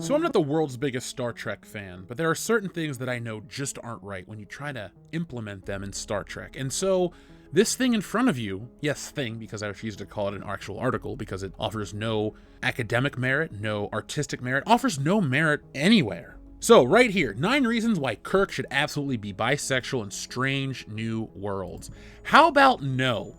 So I'm not the world's biggest Star Trek fan, but there are certain things that I know just aren't right when you try to implement them in Star Trek. And so this thing in front of you, yes, thing, because I refuse to call it an actual article because it offers no academic merit, no artistic merit, offers no merit anywhere. So right here, 9 reasons why Kirk should absolutely be bisexual in Strange New Worlds. How about no?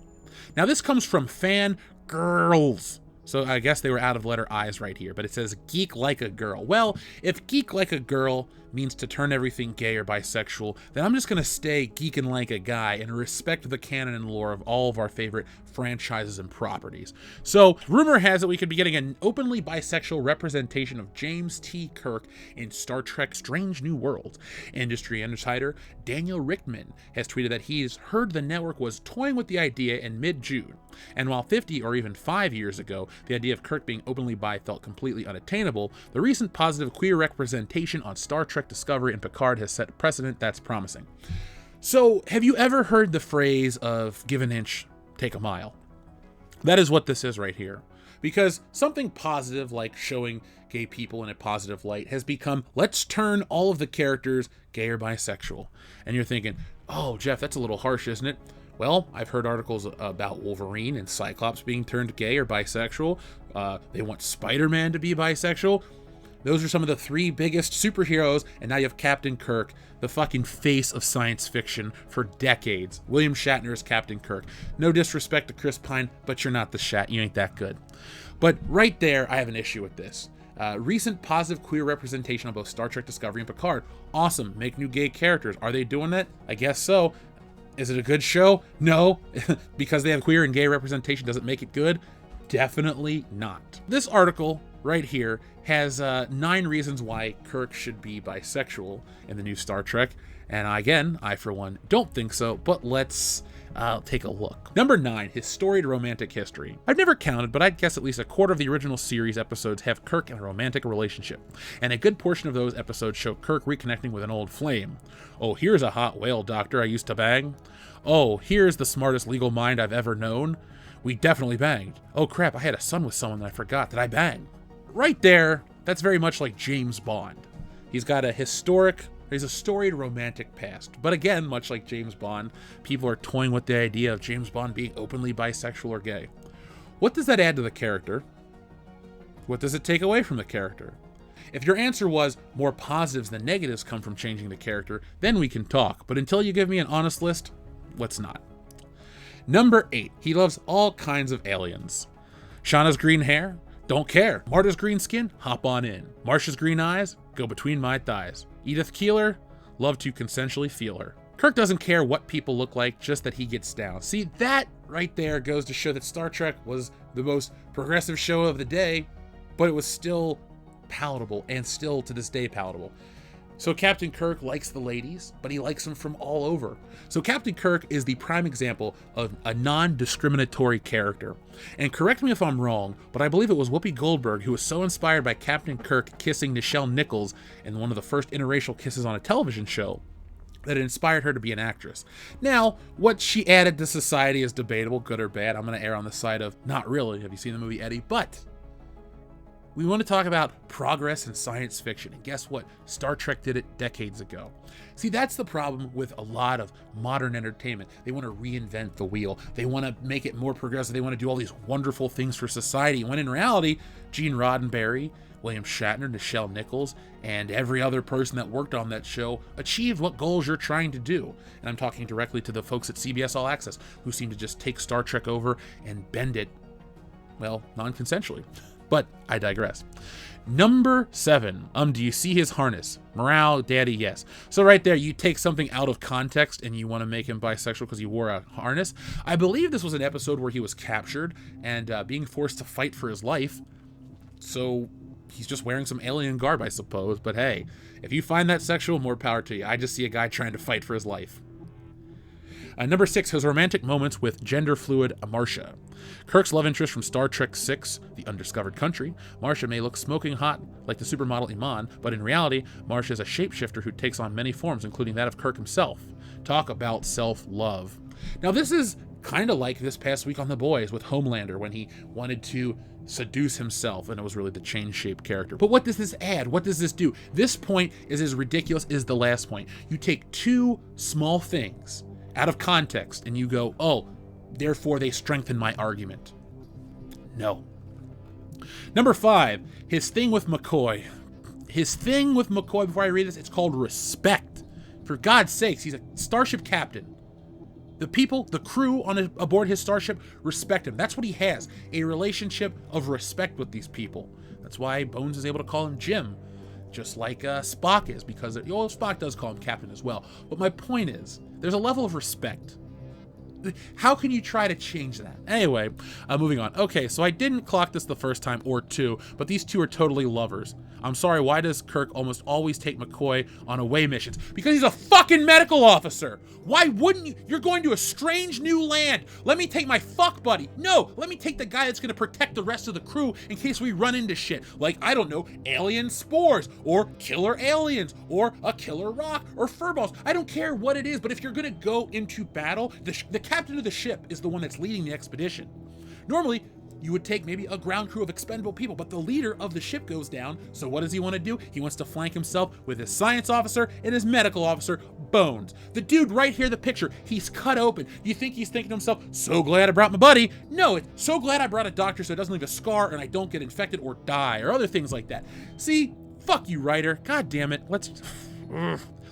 Now this comes from fan girls. So I guess they were out of letter I's right here, but it says geek like a girl. Well, if geek like a girl means to turn everything gay or bisexual, then I'm just going to stay geeking like a guy and respect the canon and lore of all of our favorite franchises and properties. So rumor has it we could be getting an openly bisexual representation of James T. Kirk in Star Trek Strange New Worlds. Industry insider Daniel Richtman has tweeted that he's heard the network was toying with the idea in mid-June. And while 50 or even 5 years ago, the idea of Kirk being openly bi felt completely unattainable, the recent positive queer representation on Star Trek Discovery and Picard has set a precedent that's promising. So, have you ever heard the phrase of give an inch, take a mile? That is what this is right here. Because something positive like showing gay people in a positive light has become, let's turn all of the characters gay or bisexual. And you're thinking, oh, Jeff, that's a little harsh, isn't it? Well, I've heard articles about Wolverine and Cyclops being turned gay or bisexual. They want Spider-Man to be bisexual. Those are some of the 3 biggest superheroes, and now you have Captain Kirk, the fucking face of science fiction for decades. William Shatner is Captain Kirk. No disrespect to Chris Pine, but you're not the Shat. You ain't that good. But right there, I have an issue with this. Recent positive queer representation on both Star Trek Discovery and Picard. Awesome. Make new gay characters. Are they doing that? I guess so. Is it a good show? No. Because they have queer and gay representation doesn't make it good? Definitely not. This article right here has 9 reasons why Kirk should be bisexual in the new Star Trek. And again, I for one don't think so, but let's take a look. Number 9, his storied romantic history. I've never counted, but I'd guess at least a quarter of the original series episodes have Kirk in a romantic relationship. And a good portion of those episodes show Kirk reconnecting with an old flame. Oh, here's a hot whale doctor I used to bang. Oh, here's the smartest legal mind I've ever known. We definitely banged. Oh crap, I had a son with someone that I forgot that I banged. Right there, that's very much like James Bond. He's got a storied romantic past. But again, much like James Bond, people are toying with the idea of James Bond being openly bisexual or gay. What does that add to the character? What does it take away from the character? If your answer was more positives than negatives come from changing the character, then we can talk. But until you give me an honest list, let's not. Number 8, he loves all kinds of aliens. Shauna's green hair? Don't care. Marta's green skin? Hop on in. Marsha's green eyes? Go between my thighs. Edith Keeler? Love to consensually feel her. Kirk doesn't care what people look like, just that he gets down. See, that right there goes to show that Star Trek was the most progressive show of the day, but it was still palatable, and still to this day palatable. So Captain Kirk likes the ladies, but he likes them from all over. So Captain Kirk is the prime example of a non-discriminatory character. And correct me if I'm wrong, but I believe it was Whoopi Goldberg who was so inspired by Captain Kirk kissing Nichelle Nichols in one of the first interracial kisses on a television show that it inspired her to be an actress. Now, what she added to society is debatable, good or bad. I'm going to err on the side of not really. Have you seen the movie Eddie? But we want to talk about progress in science fiction. And guess what? Star Trek did it decades ago. See, that's the problem with a lot of modern entertainment. They want to reinvent the wheel. They want to make it more progressive. They want to do all these wonderful things for society. When in reality, Gene Roddenberry, William Shatner, Nichelle Nichols, and every other person that worked on that show achieved what goals you're trying to do. And I'm talking directly to the folks at CBS All Access who seem to just take Star Trek over and bend it, well, non-consensually. But I digress. Number 7. Do you see his harness? Morale, daddy, yes. So right there, you take something out of context and you want to make him bisexual because he wore a harness. I believe this was an episode where he was captured and being forced to fight for his life. So he's just wearing some alien garb, I suppose. But hey, if you find that sexual, more power to you. I just see a guy trying to fight for his life. Number 6, his romantic moments with gender-fluid Marcia. Kirk's love interest from Star Trek VI, The Undiscovered Country. Marcia may look smoking hot like the supermodel Iman, but in reality, Marcia is a shapeshifter who takes on many forms, including that of Kirk himself. Talk about self-love. Now, this is Kind of like this past week on The Boys with Homelander when he wanted to seduce himself and it was really the change-shaped character. But what does this add? What does this do? This point is as ridiculous as the last point. You take two small things out of context and you go, oh, therefore they strengthen my argument. No. Number 5, his thing with McCoy. His thing with McCoy, before I read this, it's called respect. For God's sakes, he's a starship captain. The people, the crew aboard his starship respect him. That's what he has, a relationship of respect with these people. That's why Bones is able to call him Jim, just like Spock is, because Spock does call him Captain as well. But my point is, there's a level of respect. How can you try to change that? Anyway, moving on. Okay, so I didn't clock this the first time or two, but these two are totally lovers. I'm sorry, why does Kirk almost always take McCoy on away missions? Because he's a fucking medical officer. Why wouldn't you? You're going to a strange new land. Let me take my fuck buddy. No, let me take the guy that's going to protect the rest of the crew in case we run into shit. Like, I don't know, alien spores or killer aliens or a killer rock or furballs. I don't care what it is, but if you're going to go into battle, the captain of the ship is the one that's leading the expedition. Normally, you would take maybe a ground crew of expendable people, but the leader of the ship goes down, so what does he want to do? He wants to flank himself with his science officer and his medical officer, Bones. The dude right here, the picture, he's cut open. You think he's thinking to himself, so glad I brought my buddy. No, it's so glad I brought a doctor so it doesn't leave a scar and I don't get infected or die, or other things like that. See, fuck you, writer. God damn it. Let's...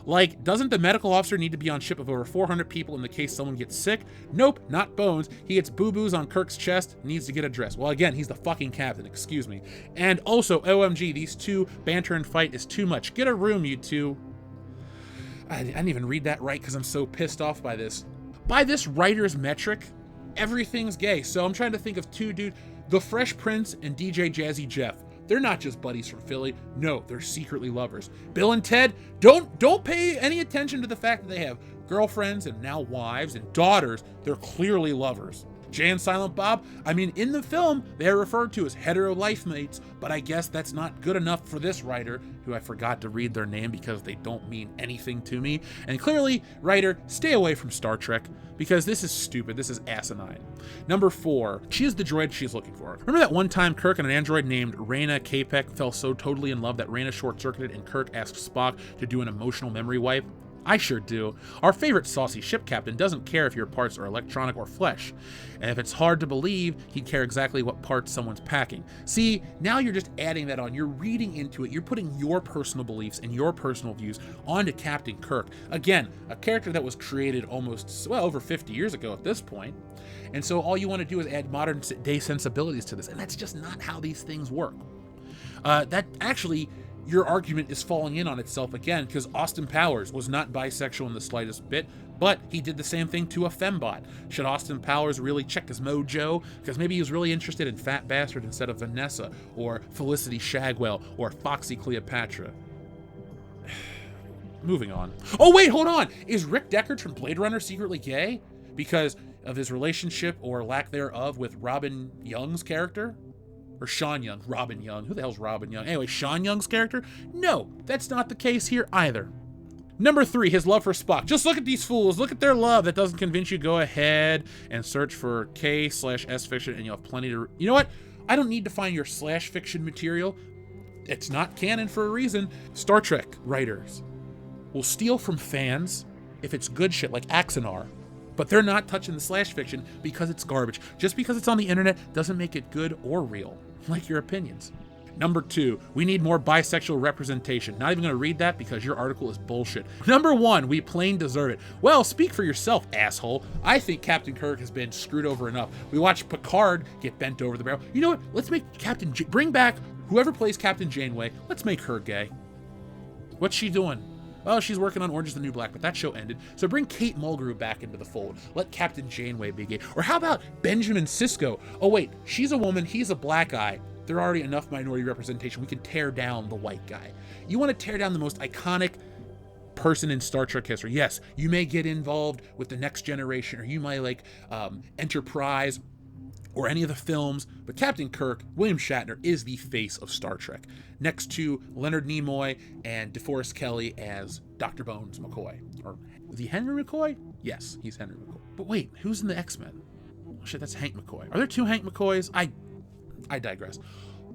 Like, doesn't the medical officer need to be on ship of over 400 people in the case someone gets sick? Nope, not Bones. He gets boo-boos on Kirk's chest, needs to get addressed. Well, again, he's the fucking captain, excuse me. And also, OMG, these two banter and fight is too much. Get a room, you two. I didn't even read that right because I'm so pissed off by this. By this writer's metric, everything's gay. So I'm trying to think of two dudes, The Fresh Prince and DJ Jazzy Jeff. They're not just buddies from Philly. No, they're secretly lovers. Bill and Ted, don't pay any attention to the fact that they have girlfriends and now wives and daughters. They're clearly lovers. Jay and Silent Bob, I mean, in the film, they are referred to as hetero life mates, but I guess that's not good enough for this writer, who I forgot to read their name because they don't mean anything to me. And clearly, writer, stay away from Star Trek, because this is stupid, this is asinine. Number 4, she is the droid she's looking for. Remember that one time Kirk and an android named Reyna Capek fell so totally in love that Reyna short-circuited and Kirk asked Spock to do an emotional memory wipe? I sure do. Our favorite saucy ship captain doesn't care if your parts are electronic or flesh. And if it's hard to believe, he'd care exactly what parts someone's packing. See, now you're just adding that on. You're reading into it. You're putting your personal beliefs and your personal views onto Captain Kirk. Again, a character that was created almost, well, over 50 years ago at this point. And so all you want to do is add modern day sensibilities to this. And that's just not how these things work. Your argument is falling in on itself again, because Austin Powers was not bisexual in the slightest bit, but he did the same thing to a fembot. Should Austin Powers really check his mojo? Because maybe he was really interested in Fat Bastard instead of Vanessa, or Felicity Shagwell, or Foxy Cleopatra. Moving on. Oh wait, hold on! Is Rick Deckard from Blade Runner secretly gay? Because of his relationship, or lack thereof, with Robin Young's character? Or Sean Young, Robin Young. Who the hell's Robin Young? Anyway, Sean Young's character? No, that's not the case here either. Number 3, his love for Spock. Just look at these fools. Look at their love. That doesn't convince you. Go ahead and search for K/S fiction and you'll have plenty to... You know what? I don't need to find your slash fiction material. It's not canon for a reason. Star Trek writers will steal from fans if it's good shit like Axanar. But they're not touching the slash fiction because it's garbage. Just because it's on the internet doesn't make it good or real. Like your opinions. Number 2, we need more bisexual representation. Not even going to read that because your article is bullshit. Number 1, we plain deserve it. Well, speak for yourself, asshole. I think Captain Kirk has been screwed over enough. We watched Picard get bent over the barrel. You know what? Let's make bring back whoever plays Captain Janeway. Let's make her gay. What's she doing? Well, she's working on Orange is the New Black, but that show ended. So bring Kate Mulgrew back into the fold. Let Captain Janeway be gay. Or how about Benjamin Sisko? Oh wait, she's a woman, he's a black guy. There are already enough minority representation. We can tear down the white guy. You want to tear down the most iconic person in Star Trek history. Yes, you may get involved with the Next Generation, or you might like Enterprise, or any of the films, but Captain Kirk, William Shatner, is the face of Star Trek, next to Leonard Nimoy and DeForest Kelley as Dr. Bones McCoy. Or is he Henry McCoy? Yes, he's Henry McCoy. But wait, who's in the X-Men? Oh, shit, that's Hank McCoy. Are there 2 Hank McCoys? I digress.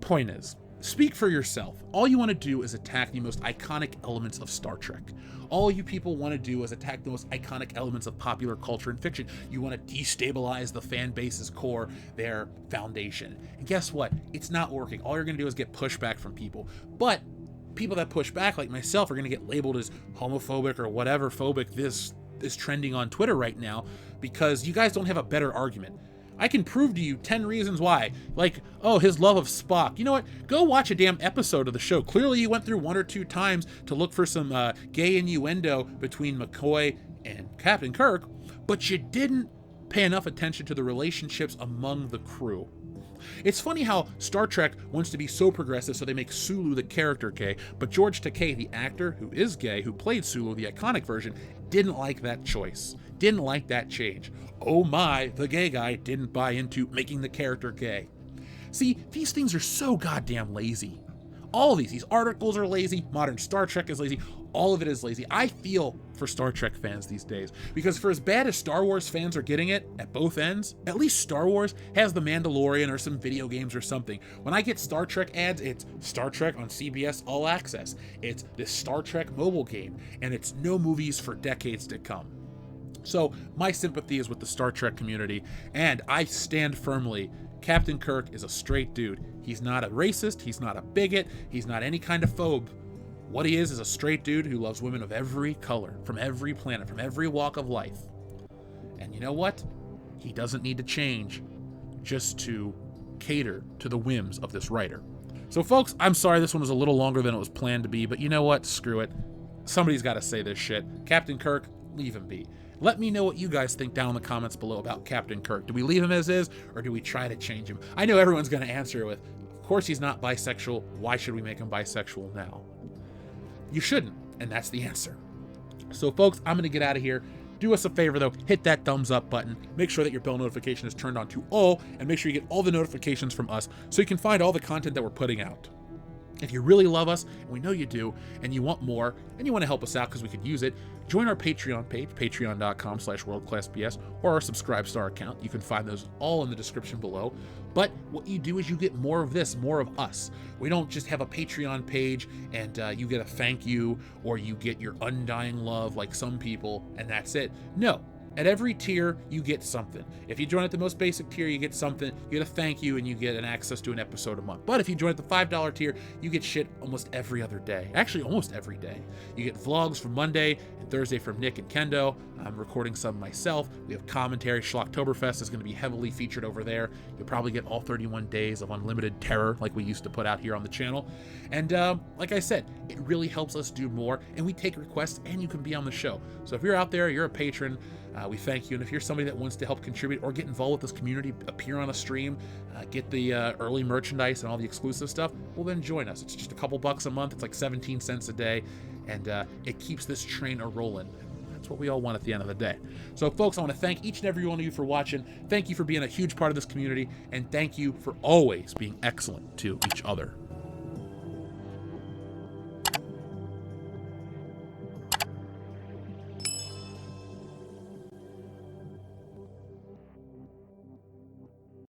Point is, speak for yourself. All you want to do is attack the most iconic elements of Star Trek. All you people want to do is attack the most iconic elements of popular culture and fiction. You want to destabilize the fan base's core, their foundation. And guess what? It's not working. All you're going to do is get pushback from people. But people that push back, like myself, are going to get labeled as homophobic or whatever phobic this is trending on Twitter right now, because you guys don't have a better argument. I can prove to you 10 reasons why. Like, oh, his love of Spock. You know what? Go watch a damn episode of the show. Clearly you went through 1 or 2 times to look for some gay innuendo between McCoy and Captain Kirk, but you didn't pay enough attention to the relationships among the crew. It's funny how Star Trek wants to be so progressive, so they make Sulu the character gay, but George Takei, the actor who is gay, who played Sulu, the iconic version, didn't like that choice, didn't like that change. Oh my, the gay guy didn't buy into making the character gay. See, these things are so goddamn lazy. All of these articles are lazy, modern Star Trek is lazy, all of it is lazy. I feel for Star Trek fans these days, because for as bad as Star Wars fans are getting it at both ends, at least Star Wars has The Mandalorian or some video games or something. When I get Star Trek ads, it's Star Trek on CBS All Access, it's this Star Trek mobile game, and it's no movies for decades to come. So my sympathy is with the Star Trek community, and I stand firmly. Captain Kirk is a straight dude. He's not a racist, he's not a bigot, he's not any kind of phobe. What he is a straight dude who loves women of every color, from every planet, from every walk of life. And you know what? He doesn't need to change just to cater to the whims of this writer. So folks, I'm sorry this one was a little longer than it was planned to be, but you know what? Screw it. Somebody's got to say this shit. Captain Kirk, leave him be. Let me know what you guys think down in the comments below about Captain Kirk. Do we leave him as is, or do we try to change him? I know everyone's going to answer with, of course he's not bisexual. Why should we make him bisexual now? You shouldn't, and that's the answer. So folks, I'm going to get out of here. Do us a favor though, hit that thumbs up button. Make sure that your bell notification is turned on to all, and make sure you get all the notifications from us so you can find all the content that we're putting out. If you really love us, and we know you do, and you want more, and you want to help us out because we could use it, join our Patreon page, patreon.com/worldclassbs, or our Subscribestar account. You can find those all in the description below. But what you do is you get more of this, more of us. We don't just have a Patreon page and you get a thank you, or you get your undying love like some people, and that's it. No. At every tier, you get something. If you join at the most basic tier, you get something, you get a thank you, and you get an access to an episode a month. But if you join at the $5 tier, you get shit almost every other day. Actually, almost every day. You get vlogs from Monday and Thursday from Nick and Kendo. I'm recording some myself. We have commentary. Schlocktoberfest is going to be heavily featured over there. You'll probably get all 31 days of unlimited terror like we used to put out here on the channel. And like I said, it really helps us do more, and we take requests, and you can be on the show. So if you're out there, you're a patron, we thank you. And if you're somebody that wants to help contribute or get involved with this community, appear on a stream, get the early merchandise and all the exclusive stuff, well then join us. It's just a couple bucks a month. It's like 17 cents a day, and it keeps this train a-rolling. That's what we all want at the end of the day. So folks, I want to thank each and every one of you for watching. Thank you for being a huge part of this community, and thank you for always being excellent to each other.